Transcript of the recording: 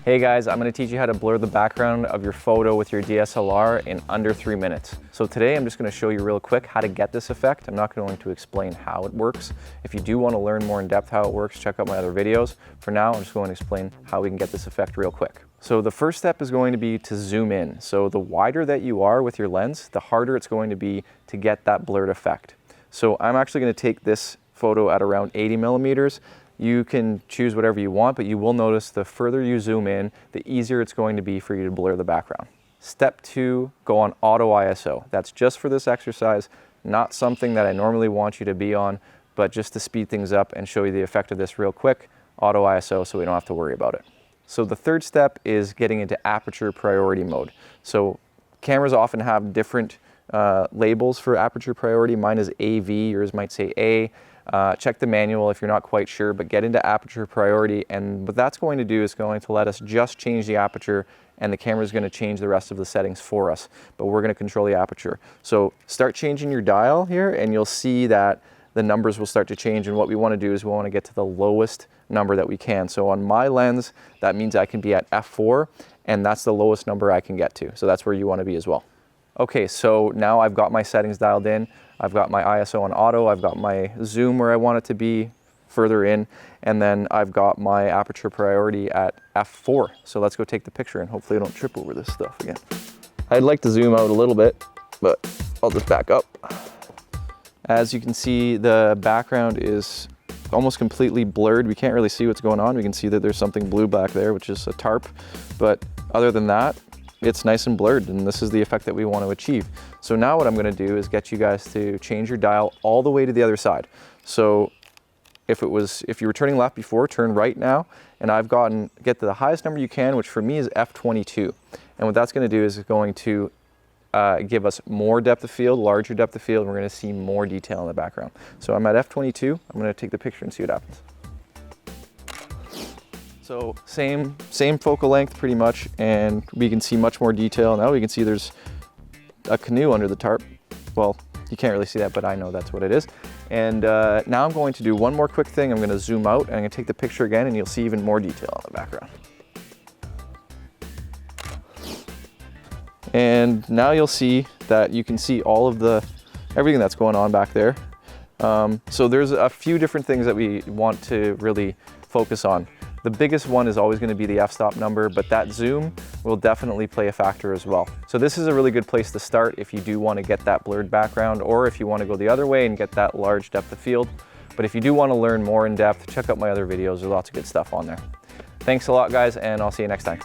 Hey guys, I'm going to teach you how to blur the background of your photo with your DSLR in under 3 minutes. So today I'm just going to show you real quick how to get this effect. I'm not going to explain how it works. If you do want to learn more in depth how it works, check out my other videos. For now, I'm just going to explain how we can get this effect real quick. So the first step is going to be to zoom in. So the wider that you are with your lens, the harder it's going to be to get that blurred effect. So I'm actually going to take this photo at around 80 millimeters. You can choose whatever you want, but you will notice the further you zoom in, the easier it's going to be for you to blur the background. Step 2, go on auto ISO. That's just for this exercise, not something that I normally want you to be on, but just to speed things up and show you the effect of this real quick, auto ISO so we don't have to worry about it. So the third step is getting into aperture priority mode. So cameras often have different labels for aperture priority. Mine is AV, yours might say A. Check the manual if you're not quite sure, but get into aperture priority, and what that's going to do is going to let us just change the aperture, and the camera is going to change the rest of the settings for us, but we're going to control the aperture. So start changing your dial here and you'll see that the numbers will start to change, and what we want to do is we want to get to the lowest number that we can. So on my lens, that means I can be at f4, and that's the lowest number I can get to. So that's where you want to be as well. Okay, so now I've got my settings dialed in. I've got my ISO on auto, I've got my zoom where I want it to be further in, and then I've got my aperture priority at f4. So let's go take the picture and hopefully I don't trip over this stuff again. I'd like to zoom out a little bit, but I'll just back up. As you can see, the background is almost completely blurred. We can't really see what's going on. We can see that there's something blue back there, which is a tarp, but other than that, it's nice and blurred, and this is the effect that we want to achieve. So now what I'm going to do is get you guys to change your dial all the way to the other side. So if you were turning left before, turn right now, and I've get to the highest number you can, which for me is f22. And what that's going to do is it's going to give us more depth of field, larger depth of field, and we're going to see more detail in the background. So I'm at f22. I'm going to take the picture and see what happens. So same focal length pretty much, and we can see much more detail. Now we can see there's a canoe under the tarp. Well, you can't really see that, but I know that's what it is. And now I'm going to do one more quick thing. I'm going to zoom out and I'm going to take the picture again, and you'll see even more detail in the background. And now you'll see that you can see all of everything that's going on back there. So there's a few different things that we want to really focus on. The biggest one is always going to be the f-stop number, but that zoom will definitely play a factor as well. So this is a really good place to start if you do want to get that blurred background, or if you want to go the other way and get that large depth of field. But if you do want to learn more in depth, check out my other videos. There's lots of good stuff on there. Thanks a lot, guys, and I'll see you next time.